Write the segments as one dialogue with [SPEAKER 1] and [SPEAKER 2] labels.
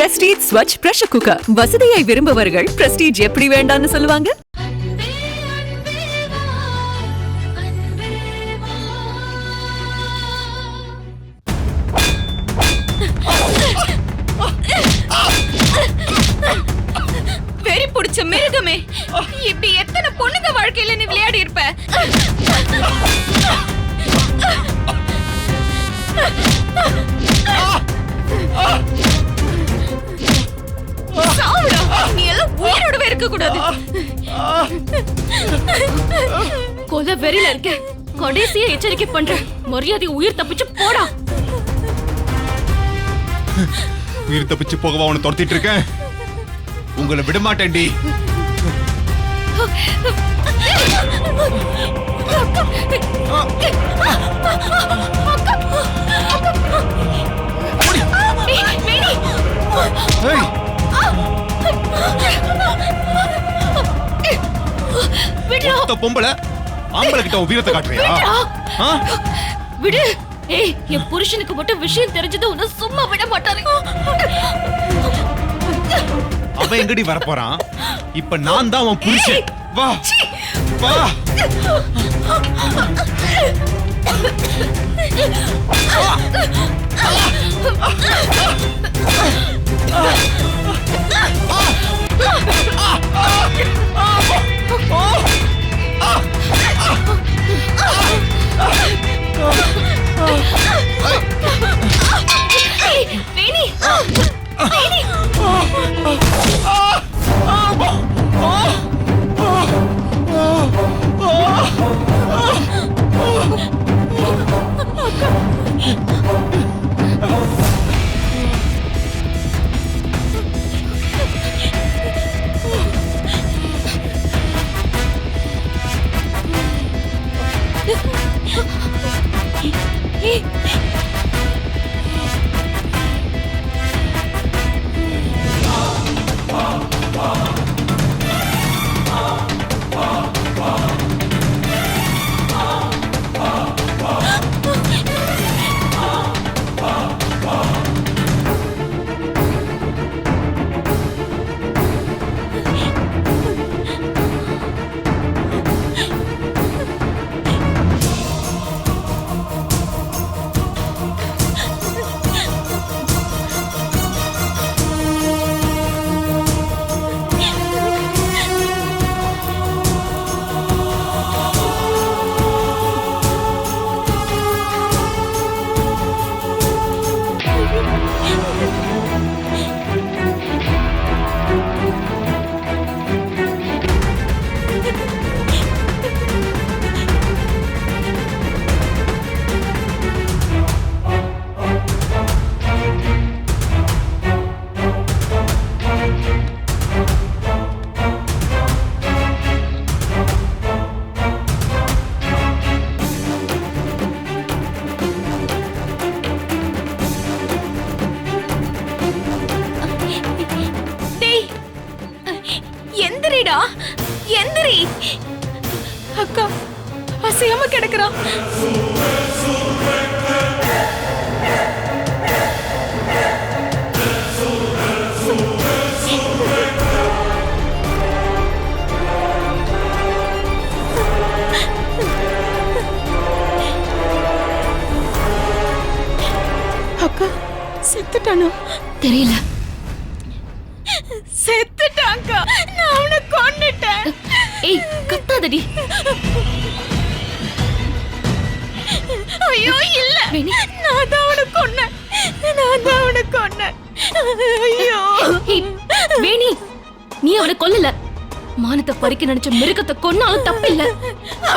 [SPEAKER 1] Prestige Swachh pressure cooker. வசதியை விரும்புவர்கள் prestige எப்படி வேண்டாம்னு சொல்லுவாங்க.
[SPEAKER 2] வெறி புடிச்ச மிருகமே, இப்படி எத்தனை பொண்ணுங்க வாழ்க்கையில நீ விளையாடி இருப்ப. நீ எல்லாம் உயிரோடவே இருக்க கூடாது. கொலை வெறியில இருக்க. கடைசியா எச்சரிக்கை பண்ற, மரியாதை உயிர் தப்பிச்சு போடா.
[SPEAKER 3] உயிர் தப்பிச்சு போகவா உன்னை துரத்திட்டு இருக்கேன்? உங்களை விட மாட்டேன்டி. பொம்பளை ஆம்பளை கிட்ட வீரத்தை காட்டுறியா?
[SPEAKER 2] விடு. ஏய், என் புருஷனுக்கு மட்டும் விஷயம் தெரிஞ்சது உன்னை சும்மா விட மாட்டாரு.
[SPEAKER 3] அவன் எங்கடி வர போறான்? இப்ப நான் தான் அவன் புருஷன். வா வா.
[SPEAKER 2] எந்திரி. அக்கா அசையாம கிடக்குறா. அக்கா செத்துட்டானோ
[SPEAKER 4] தெரியல.
[SPEAKER 2] செத்துட்டாங்க. நான் அவனை கொன்னுட்டேன்.
[SPEAKER 4] ஏய், கத்தாதடி.
[SPEAKER 2] ஐயோ இல்ல, நான் தான் அவனை கொன்னேன். நான் தான் அவனை கொன்னேன். ஐயோ
[SPEAKER 4] வேணி, நீ அவனை கொல்லல. மானத்தை பறிக்க நினைச்ச மிருகத்தை கொன்னாலும் தப்பில்ல.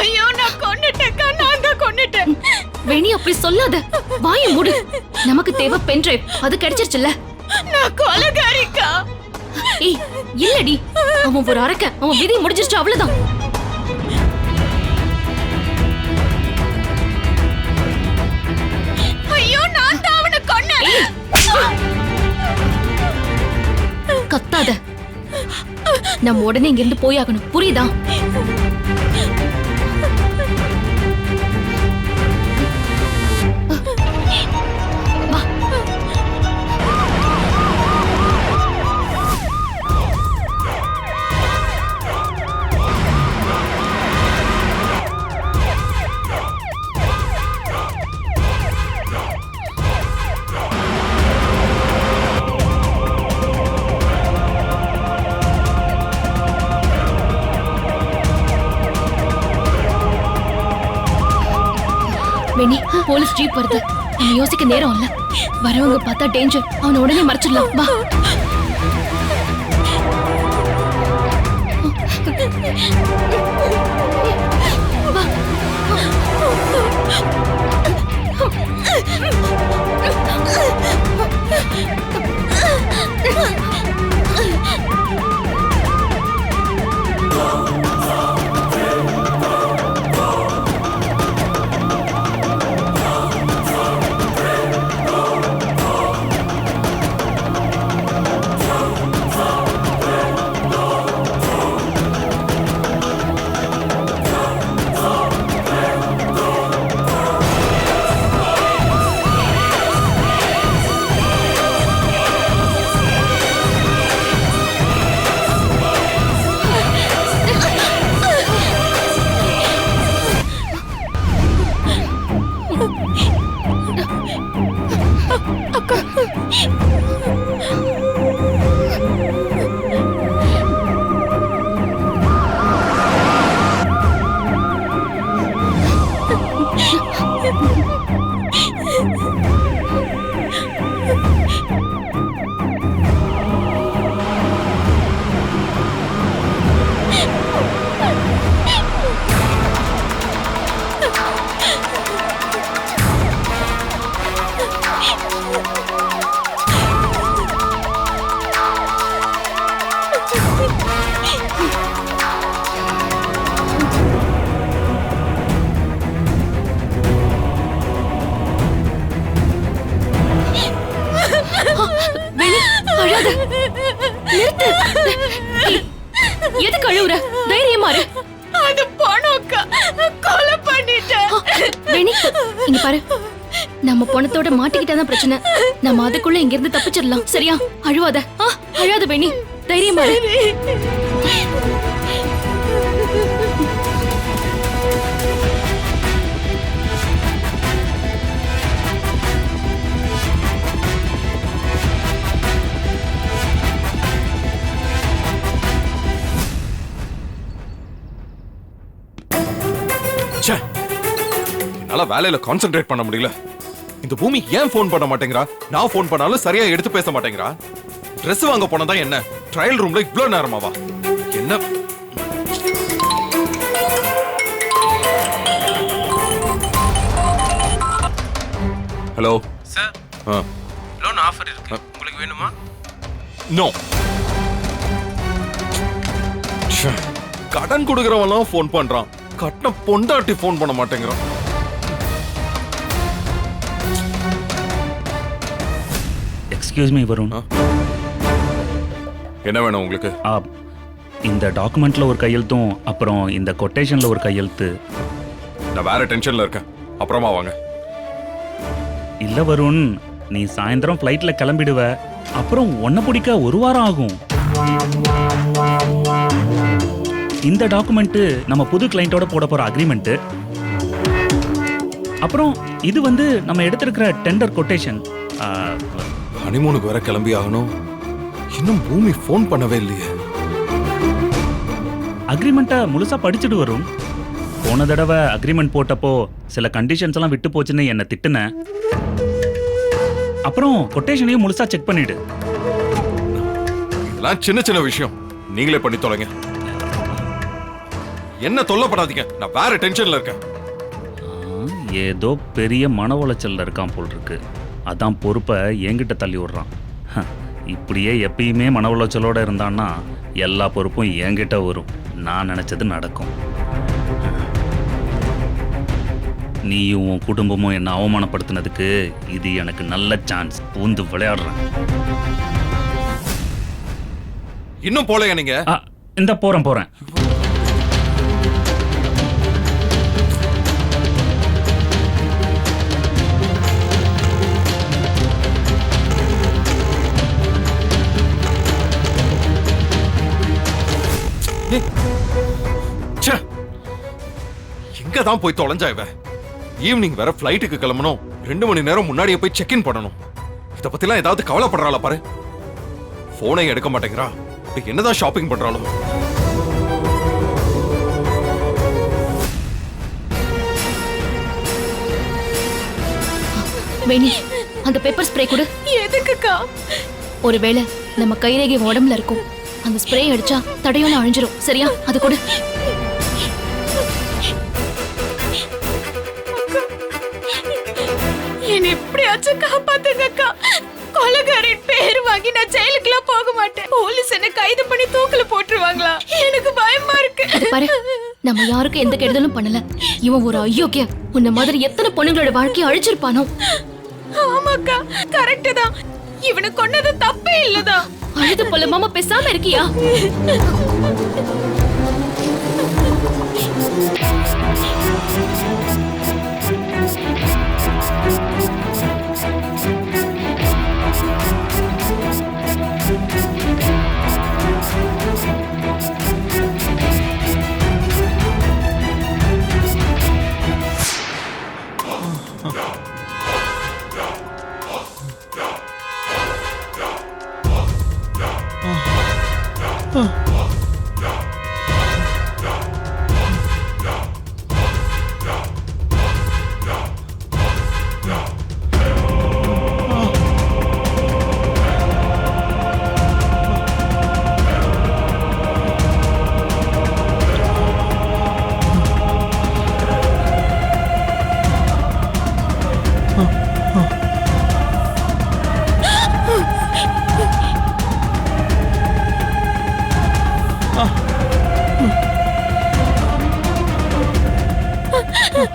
[SPEAKER 2] ஐயோ நான் கொன்னுட்டேன்க்கா. நான் தான் கொன்னுட்டேன்.
[SPEAKER 4] வேணி அப்படி சொல்லாத. வாயை மூடு. நமக்கு தேவை பென்ட்ரைவ். அது கிடைச்சிருச்சுல்ல.
[SPEAKER 2] நான் கொலைகாரிக்கா.
[SPEAKER 4] ஏய் இல்லடி, அவன் ஒரு அரக்க. அவன் விதி முடிஞ்சிருச்சு, அவ்வளவுதான்.
[SPEAKER 2] ஐயோ நான் தான் அவனை கொன்னேன்.
[SPEAKER 4] கத்தாத. நம்ம உடனே இங்க இருந்து போயாகணும், புரியுதா? வேணி போலீஸ் ஜீப் வருது. நம்ம யோசிக்க நேரம் இல்ல. வரவங்க பார்த்தா டேஞ்சர். அவனை உடனே மறைச்சிடலாம். வா. எதுக்கு அழுவுற? தைரியமா இரு.
[SPEAKER 2] அது பணம்க்கா, கொலை பண்ணிட்டேன்.
[SPEAKER 4] வேணி இங்க பாரு, நம்ம பணத்தோட மாட்டிக்கிட்டாதான் பிரச்சனை. நம்ம அதுக்குள்ள இங்க இருந்து தப்பிச்சிடலாம். சரியா? அழுவாத. அழாத வேணி, தைரியமா இரு.
[SPEAKER 5] என்னால வேலையில கான்சென்ட்ரேட் பண்ண முடியல. இந்த பூமி ஏன் போன் பண்ண மாட்டேங்கிறா? நான் போன் பண்ணாலும் சரியா எடுத்து பேச மாட்டேங்கிறா. Dress வாங்க போனதா என்ன ட்ரையல் ரூம்ல இவ்ளோ நேரமாவா? என்ன ஹலோ
[SPEAKER 6] சார், லோன் ஆஃபர் இருக்கு, உங்களுக்கு வேணுமா?
[SPEAKER 5] நோ. கடன் கொடுக்கறவன்லாம் போன் பண்றான், கட்டின பொண்டாட்டி போன் பண்ண மாட்டேங்கிறான்.
[SPEAKER 7] Excuse me Varun.
[SPEAKER 5] என்ன வேணும் உங்களுக்கு?
[SPEAKER 7] இந்த டாக்குமெண்ட்ல ஒரு கையெழுத்தும் அப்புறம் இந்த கொட்டேஷன்ல ஒரு கையெழுத்து.
[SPEAKER 5] நான் வேற டென்ஷன்ல இருக்கேன், அப்புறமா வாங்க.
[SPEAKER 7] இல்ல வருண், நீ சாயந்தரம் ஃப்ளைட்ல கிளம்பிடுவ, அப்புறம் உன்னை பிடிக்க ஒரு வாரம் ஆகும். இந்த டாக்குமெண்ட் நம்ம புது கிளையண்டோட போட போற அக்ரிமெண்ட். அப்புறம் இது வந்து நம்ம எடுத்திருக்கிற டெண்டர் கொட்டேஷன்.
[SPEAKER 5] ஹனிமூனுக்கு வேற கிளம்பி ஆகணும், இன்னும் பூமி போன் பண்ணவே இல்லையே.
[SPEAKER 7] அக்ரிமெண்ட்டை முழுசா படிச்சுட்டு வரும். போன தடவை அக்ரிமெண்ட் போட்டப்போ சில கண்டிஷன்ஸ் எல்லாம் விட்டு போச்சுன்னு என்ன திட்டுன. அப்புறம் கொட்டேஷனையும் முழுசா செக் பண்ணிடு.
[SPEAKER 5] இதெல்லாம் சின்ன சின்ன விஷயம், நீங்களே பண்ணி தொலைங்க. என்ன தொல்லப்படாதீங்க, நான் வேற டென்ஷன்ல இருக்கேன்.
[SPEAKER 7] ஏதோ பெரிய மன உளைச்சல்ல இருக்கான் போல் இருக்கு. அதான் பொறுப்பை என்கிட்ட தள்ளி விடுறான். இப்படியே எப்பயுமே மன உளைச்சலோட இருந்தான்னா எல்லா பொறுப்பும் என்கிட்ட வரும். நான் நினைச்சது நடக்கும். நீயும் உன் குடும்பமும் என்னை அவமானப்படுத்தினதுக்கு இது எனக்கு நல்ல சான்ஸ். பூந்து விளையாடுறேன்.
[SPEAKER 5] இன்னும் போலையா நீங்க?
[SPEAKER 7] இந்த போறேன்.
[SPEAKER 5] எங்க தான் போய் தொலைஞ்சா இவ? ஈவினிங் வேற ஃப்ளைட்டுக்கு கிளம்பணும், 2 மணி நேரம் முன்னாடியே போய் செக் இன் பண்ணணும். இத பத்திலாம் ஏதாவது கவலைப்படுறாளா பாரு. போனை எடுக்க மாட்டேங்கிறா, என்னதான் ஷாப்பிங் பண்றாளோ?
[SPEAKER 4] வேணி அந்த பெப்பர் ஸ்ப்ரே கொடு.
[SPEAKER 2] எதுக்குக்கா?
[SPEAKER 4] ஒருவேளை நம்ம கைரேகை உடம்புல இருக்கும், அந்த ஸ்ப்ரே அடிச்சா தடையோல அழிஞ்சிரும். சரியா? அது கொடு.
[SPEAKER 2] என்ன எப்படியாச்சும் காப்பாத்துங்கக்கா. கொலைகாரின் பேர் வாங்கி நான் ஜெயிலுக்குலாம் போக மாட்டேன். போலீஸ் என்ன கைது பண்ணி தூக்குல போட்டுருவாங்களா? எனக்கு பயமா இருக்கு.
[SPEAKER 4] இது பாரு, நம்ம யாருக்கும் எந்த கெடுதலும் பண்ணல. இவன் ஒரு அயோக்கிய. உன்ன மாதிரி எத்தனை பொண்ணுங்களோட வாழ்க்கையை அழிச்சிருப்பானோ.
[SPEAKER 2] ஆமாக்கா, கரெக்ட் தான். இவனை கொன்னது தப்பே இல்லதான்.
[SPEAKER 4] அழுது பொலமாம பேசாம இருக்கியா?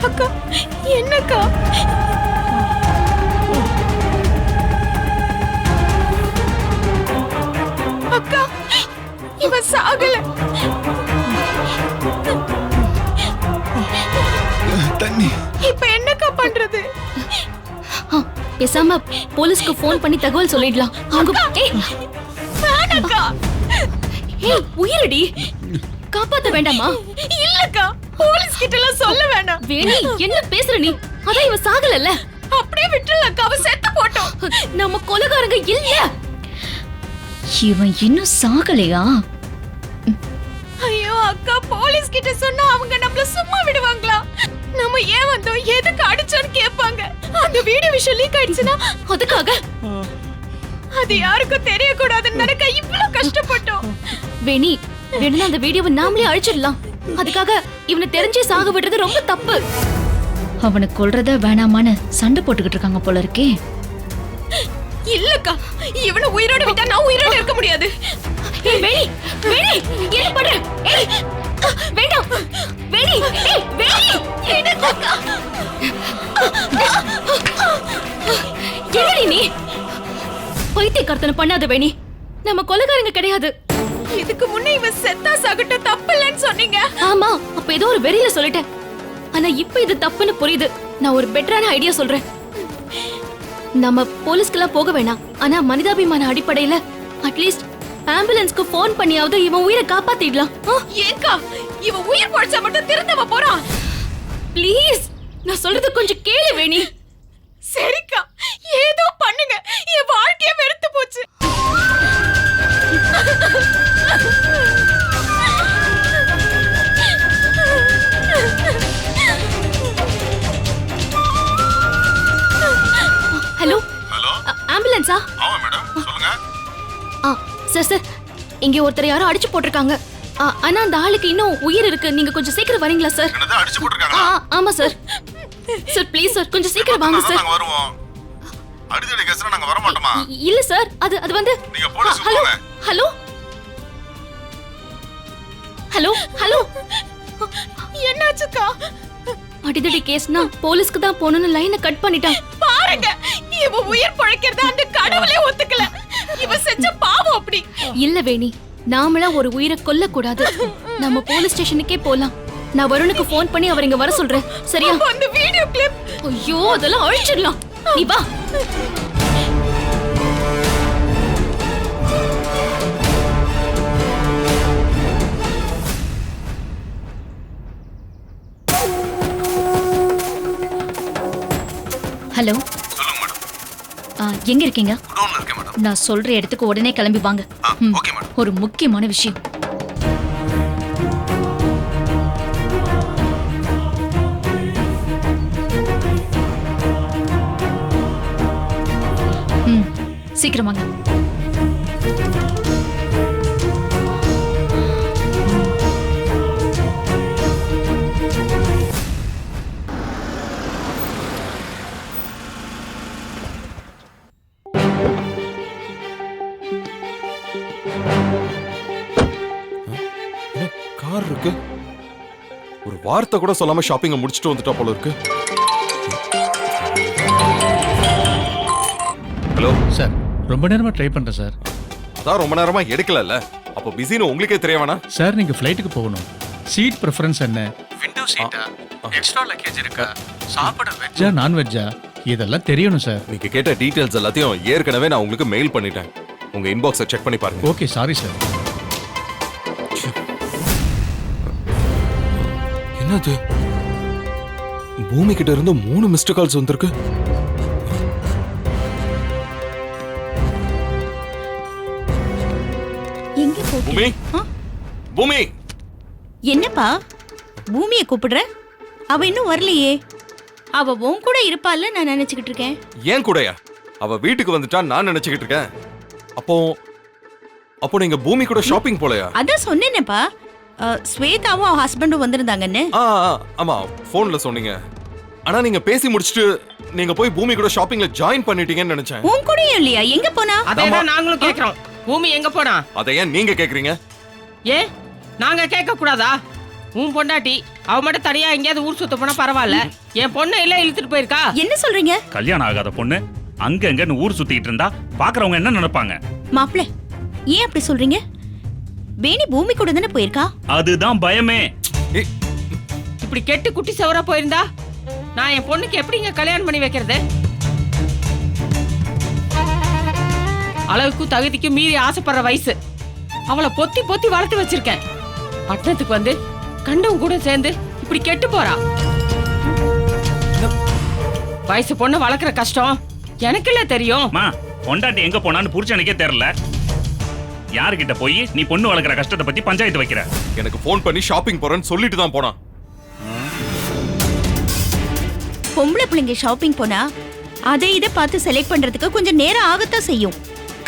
[SPEAKER 2] அக்கா, என்னக்கா? அக்கா, இவன் சாகல.
[SPEAKER 3] தண்ணி.
[SPEAKER 2] இப்ப என்னக்கா பண்றது?
[SPEAKER 4] பேசாம போலீஸ்க்கு ஃபோன் பண்ணி தகவல் சொல்லிடலாம். அவங்க
[SPEAKER 2] வேணாக்கா.
[SPEAKER 4] உயிரடி காப்பாத்த வேண்டாமா?
[SPEAKER 2] இல்லக்கா, போலீஸ் கிட்ட எல்லாம் சொல்ல வேணாம்.
[SPEAKER 4] வேணி என்ன பேசுற நீ? அதான் இவ சாகலல்ல.
[SPEAKER 2] அப்படியே விட்டுலக்கா, அவ செத்து போட்டோம்.
[SPEAKER 4] நம்ம கொலைகாரங்க இல்ல.
[SPEAKER 8] இவன் இன்னும் சாகலையா?
[SPEAKER 2] ஐயோ அக்கா, போலீஸ் கிட்ட சொன்னா அவங்க நம்மள சும்மா விடுவாங்களா? நம்ம ஏன் வந்தோம், எதுக்கு அடிச்சோன்னு கேட்பாங்க. அந்த வீடியோ விஷயம் லீக் ஆயிடுச்சுன்னா
[SPEAKER 4] அதுக்காக
[SPEAKER 2] அது யாருக்கும் தெரியக்கூடாதுன்னு நினைக்க இவ்வளவு கஷ்டப்பட்டோம்.
[SPEAKER 4] வேணி வேணும்னா அந்த வீடியோவை நாமளே அழிச்சிடலாம். அதுக்காக இவனை தெரிஞ்சே சாக விடுறது ரொம்ப தப்பு.
[SPEAKER 8] அவனை கொல்றதா வேணாமான்னு சண்டை போட்டுக்கிட்டு இருக்காங்க போல இருக்கே.
[SPEAKER 2] இல்லக்கா, இவனை உயிரோட விட்டா நான் உயிரோட இருக்க முடியாது.
[SPEAKER 4] ஏய் வேணி, வேணி என்ன பண்ற? ஏய் வேண்டாம் வேணி, ஏய் வேணி என்னக்கா? என்னடி நீ? பைத்தியக்காரத்தனம் பண்ணாத வேணி. நம்ம கொலைகாரங்க கிடையாது.
[SPEAKER 2] இதுக்கு முன்ன இவன் செத்தா சாகட்டும், தப்பு இல்லைன்னு சொன்னீங்க.
[SPEAKER 4] ஆமா, அப்ப ஏதோ ஒரு வெறியில சொல்லிட்டேன். ஆனா இப்ப இது தப்புன்னு புரியுது. நான் ஒரு பெட்டரான ஐடியா சொல்றேன். நம்ம போலீஸ்க்கெல்லாம் போக வேணாம். ஆனா மனிதாபிமான அடிப்படையில அட்லீஸ்ட் ஆம்புலன்ஸ்க்கு போன் பண்ணியாவது இவன் உயிரை காப்பாத்திடலாம்.
[SPEAKER 2] ஏக்கா, இவன் உயிர் பொழைச்சா மட்டும் திருந்தவ போறான்.
[SPEAKER 4] ப்ளீஸ், நான் சொல்றது கொஞ்சம் கேளு வேணி.
[SPEAKER 2] சரிக்கா, ஏதோ பண்ணுங்க. என் வாழ்க்கைய வெறுத்து போச்சு.
[SPEAKER 4] ஹலோ
[SPEAKER 9] ஹலோ,
[SPEAKER 4] ஆம்புலன்ஸா?
[SPEAKER 9] ஆமா மேடம், சொல்லுங்க.
[SPEAKER 4] சார் சார், இங்க ஒருத்தர் யாரோ அடிச்சு போட்டிருக்காங்க. ஆனா அந்த ஆளுக்கு இன்னும் உயிர் இருக்கு. நீங்க கொஞ்சம் சீக்கிரம் வரீங்களா சார்?
[SPEAKER 9] என்னது அடிச்சு போட்டுருக்காங்களா?
[SPEAKER 4] ஆமா சார். சார் ப்ளீஸ் சார், கொஞ்சம் சீக்கிரம் வாங்க சார்.
[SPEAKER 9] நாங்க வருவோம். அடிதடி கேஸ்ல நாங்க வர மாட்டோமா?
[SPEAKER 4] இல்ல சார், அது வந்து
[SPEAKER 9] நீங்க போலீஸ்க்கு
[SPEAKER 4] ஹலோ
[SPEAKER 9] போங்க.
[SPEAKER 4] ஹலோ ஹலோ ஹலோ
[SPEAKER 2] என்னாச்சுக்கா?
[SPEAKER 4] அடிதடி கேஸ்னா போலீஸ்க்கு தான் போகணும்னு லைனை கட் பண்ணிட்டான்.
[SPEAKER 2] பாருங்க, இவன் உயிர் பொழைக்கிறத அந்த கடவுளே ஒத்துக்கல. இவன் செஞ்ச பாவம் அப்படி.
[SPEAKER 4] இல்ல வேணி, நாமளா ஒரு உயிரை கொல்ல கூடாது. நம்ம போலீஸ் ஸ்டேஷனுக்கே போலாம். நான் வருணுக்கு ஃபோன் பண்ணி அவர் இங்க வர சொல்றேன். சரியா?
[SPEAKER 2] அப்ப அந்த வீடியோ கிளிப்.
[SPEAKER 4] ஐயோ, அதெல்லாம் அழிச்சிடலாம். நீ வா.
[SPEAKER 8] ஹலோ,
[SPEAKER 9] சொல்லுங்க மேடம்.
[SPEAKER 8] எங்க இருக்கீங்க?
[SPEAKER 9] குடோன்ல இருக்கேன் மேடம்.
[SPEAKER 8] நான் சொல்ற இடத்துக்கு உடனே கிளம்பி வாங்க.
[SPEAKER 9] Okay madam.
[SPEAKER 8] ஒரு முக்கியமான விஷயம். சீக்கிரம் வாங்க.
[SPEAKER 5] கார் இருக்கு. ஒரு வார்த்தை கூட சொல்லாம ஷாப்பிங்க முடிச்சிட்டு வந்துட்டா போல இருக்கு. ஹலோ
[SPEAKER 10] சார், ரொம்ப நேரமா ட்ரை பண்றேன் சார்.
[SPEAKER 5] அதான் ரொம்ப நேரமா எடுக்கலல்ல, அப்போ பிஸின்னு உங்களுக்கே தெரிய வேணாம்.
[SPEAKER 10] சார், நீங்க ஃப்ளைட்டுக்கு போகணும். சீட் ப்ரிஃபரன்ஸ் என்ன?
[SPEAKER 6] விண்டோ சீட்டா? எக்ஸ்ட்ரா லக்கேஜ் இருக்கா? சாப்பிட
[SPEAKER 10] வெஜ்ஜா நான்வெஜ்ஜா? இதெல்லாம் தெரியணும் சார்.
[SPEAKER 5] நீங்க கேட்ட டீடைல்ஸ் எல்லாத்தையும் ஏற்கனவே நான் உங்களுக்கு மெயில் பண்ணிட்டேன். உங்க இன்பாக்ஸை செக் பண்ணி பாருங்க.
[SPEAKER 10] Okay, sorry sir.
[SPEAKER 5] என்னது? பூமி கிட்ட இருந்து 3 மிஸ்டு கால்ஸ் வந்திருக்கு.
[SPEAKER 2] எங்க
[SPEAKER 5] பூமி, பூமி,
[SPEAKER 2] என்னப்பா பூமியை கூப்பிடுற? அவ இன்னும் வரலையே. அவ உன் கூட இருப்பால நான் நினைச்சுக்கிட்டு இருக்கேன்.
[SPEAKER 5] ஏன் கூடயா? அவ வீட்டுக்கு வந்துட்டா நான் நினைச்சுக்கிட்டு இருக்கேன். அப்போ நீங்க பூமி கூட ஷாப்பிங் போலையா?
[SPEAKER 2] அதான் சொன்னேனேப்பா, ஸ்வேதாவும் அவ ஹஸ்பண்டும் வந்திருந்தாங்கன்னு.
[SPEAKER 5] ஆமா, போன்ல சொன்னீங்க. ஆனா நீங்க பேசி முடிச்சிட்டு நீங்க போய் பூமி கூட ஷாப்பிங்ல ஜாயின் பண்ணிட்டீங்கன்னு நினைச்சேன்.
[SPEAKER 2] உன் கூடயும் இல்லையா? எங்க போனா?
[SPEAKER 11] அதேதான் நாங்களும் கேக்குறோம். பூமி எங்க போனா?
[SPEAKER 5] அதை ஏன் நீங்க கேக்குறீங்க?
[SPEAKER 11] ஏன் நாங்க கேட்க கூடாதா? உன் பொண்டாட்டி அவ மட்டும் தனியா எங்கேயாவது ஊர் சுத்த போனா பரவாயில்ல, என் பொண்ணு இல்ல இழுத்துட்டு போயிருக்கா.
[SPEAKER 2] என்ன சொல்றீங்க?
[SPEAKER 7] கல்யாணம் ஆகாத பொண்ணு அங்க அங்கன்னு ஊர் சுத்திட்டு இருந்தா பாக்குறவங்க என்ன நினைப்பாங்க?
[SPEAKER 2] மாப்பிள்ள, ஏன் அப்படி சொல்றீங்க? வேணி பூமி கூட தானே போயிருக்கா.
[SPEAKER 7] அதுதான் பயமே.
[SPEAKER 11] இப்படி கெட்டு குட்டி சவரா போயிருந்தா நான் என் பொண்ணுக்கு எப்படிங்க கல்யாணம் பண்ணி வைக்கிறது? அளவுக்கு தகுதிக்கு மீறி ஆசைப்படுற வயசு. அவளை பொத்தி பொத்தி வளர்த்து வச்சிருக்கேன். பட்டணத்துக்கு வந்து கண்டவங்க கூட சேர்ந்து இப்படி கெட்டு போறா. வயசு பொண்ணு வளர்க்குற கஷ்டம் எனக்குல்ல தெரியும்.
[SPEAKER 7] பொண்டாட்டி எங்க போனான்னு புருஷனுக்கே தெரியல. யாருகிட்ட போய் நீ பொண்ணு வளர்க்குற கஷ்டத்தை பத்தி பஞ்சாயத்து வைக்கிற?
[SPEAKER 5] எனக்கு போன் பண்ணி ஷாப்பிங் போறேன்னு சொல்லிட்டு தான் போனா.
[SPEAKER 2] பொம்பளை பிள்ளைங்க ஷாப்பிங் போனா அதை இதை பார்த்து செலக்ட் பண்றதுக்கு கொஞ்சம் நேரம் ஆகத்தான் செய்யும்.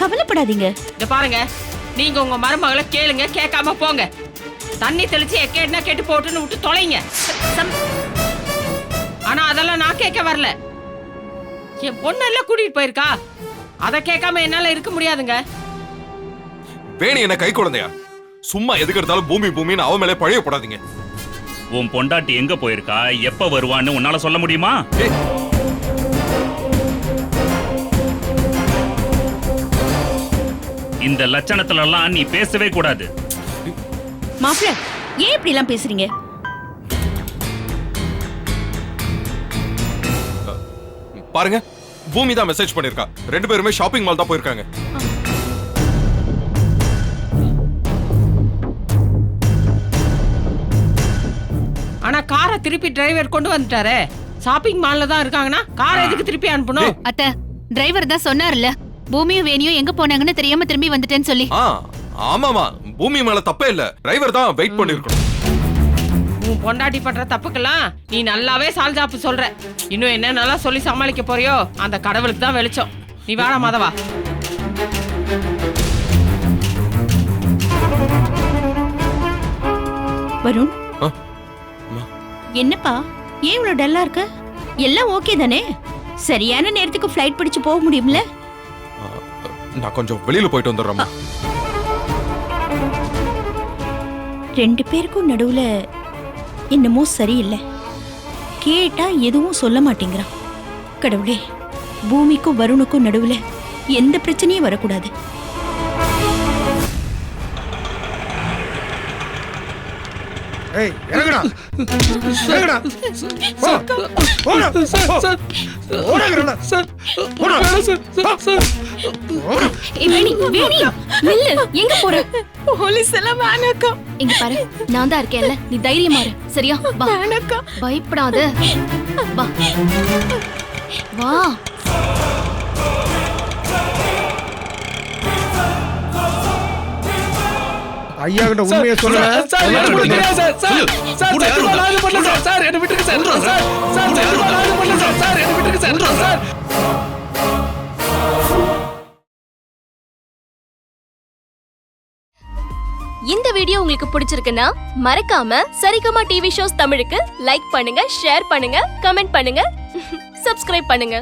[SPEAKER 2] கவலைப்படாதீங்க.
[SPEAKER 11] இத பாருங்க, நீங்க உங்க மருமகளை கேளுங்க, கேட்காம போங்க. தண்ணி தெளிச்சு எக்கேட்னா கேட்டு போட்டுன்னு விட்டு தொலைங்க. ஆனா அதெல்லாம் நான் கேட்க வரல. என் பொண்ணு எல்லாம் கூட்டிட்டு போயிருக்கா, அதை கேட்காம என்னால இருக்க முடியாதுங்க.
[SPEAKER 5] வேணி என்ன கை குழந்தையா? சும்மா எதுக்கு எடுத்தாலும் பூமி பூமின்னு அவ மேலே பழைய போடாதீங்க.
[SPEAKER 7] உன் பொண்டாட்டி எங்க போயிருக்கா, எப்ப வருவான்னு உன்னால சொல்ல முடியுமா? இந்த லட்சணத்துல எல்லாம் நீ பேசவே கூடாது.
[SPEAKER 2] மாப்பிள்ள, ஏன் இப்படி எல்லாம் பேசுறீங்க?
[SPEAKER 5] பாருங்க, பூமி தான் மெசேஜ் பண்ணிருக்கா. 2 பேருமே ஷாப்பிங் மால் தான் போயிருக்காங்க.
[SPEAKER 11] ஆனா காரை திருப்பி டிரைவர் கொண்டு வந்துட்டாரே. ஷாப்பிங் மால்ல தான் இருக்காங்கன்னா காரை எதுக்கு திருப்பி அனுப்பணும்?
[SPEAKER 8] அத்தை, டிரைவர் தான் சொன்னார்ல, பூமியும் வேணியும் எங்க போனாங்கன்னு தெரியாம திரும்பி வந்துட்டேன்னு சொல்லி.
[SPEAKER 5] ஆமாமா, பூமி மேல தப்பே இல்ல, டிரைவர் தான் வெயிட் பண்ணிருக்கணும்.
[SPEAKER 11] உன் பொண்டாட்டி பண்ற தப்புக்கெல்லாம் நீ நல்லாவே சால்ஜாப்பு சொல்ற. இன்னும் என்னென்னலாம் சொல்லி சமாளிக்க போறியோ அந்த கடவுளுக்கு தான் வெளிச்சம். நீ வாடா மாதவா.
[SPEAKER 2] வருண், என்னப்பா ஏன் இவ்வளவு டல்லா இருக்க? எல்லாம் ஓகே தானே? சரியான நேரத்துக்கு ஃப்ளைட் பிடிச்சு போக முடியும்ல?
[SPEAKER 5] நான் கொஞ்சம் வெளியில போயிட்டு வந்துடுறேன்.
[SPEAKER 2] 2 பேருக்கும் நடுவுல என்னமோ சரியில்லை. கேட்டா எதுவும் சொல்ல மாட்டேங்கிறான். கடவுளே, பூமிக்கும் வருணுக்கும் நடுவுல எந்த பிரச்சனையும் வரக்கூடாது.
[SPEAKER 9] ஏய், இறங்குடா. இறங்குடா. போடா. சார். ஓடுங்கடா. சார். போடா. சார்.
[SPEAKER 4] வேணி, வேணி, நில்லு. எங்க போற?
[SPEAKER 2] போலீஸ் எல்லாம் வேணாக்கா.
[SPEAKER 4] இங்க பாரு, நான் தான் இருக்கேன்ல, நீ தைரியமா இரு. சரியா? வா.
[SPEAKER 2] வேணாக்கா.
[SPEAKER 4] பயப்படாத. வா. வா.
[SPEAKER 9] ஐயா கிட்ட உண்மையை சொல்லுங்க.
[SPEAKER 10] சார், எனக்கு கூட தெரியாது சார். சார், என்ன விட்டுருங்க சார். சார், என்ன விட்டுருங்க சார்.
[SPEAKER 4] இந்த வீடியோ உங்களுக்கு பிடிச்சிருக்குன்னா மறக்காம சரிகமா டிவி ஷோஸ் தமிழுக்கு லைக் பண்ணுங்க, ஷேர் பண்ணுங்க, கமெண்ட் பண்ணுங்க, சப்ஸ்கிரைப் பண்ணுங்க.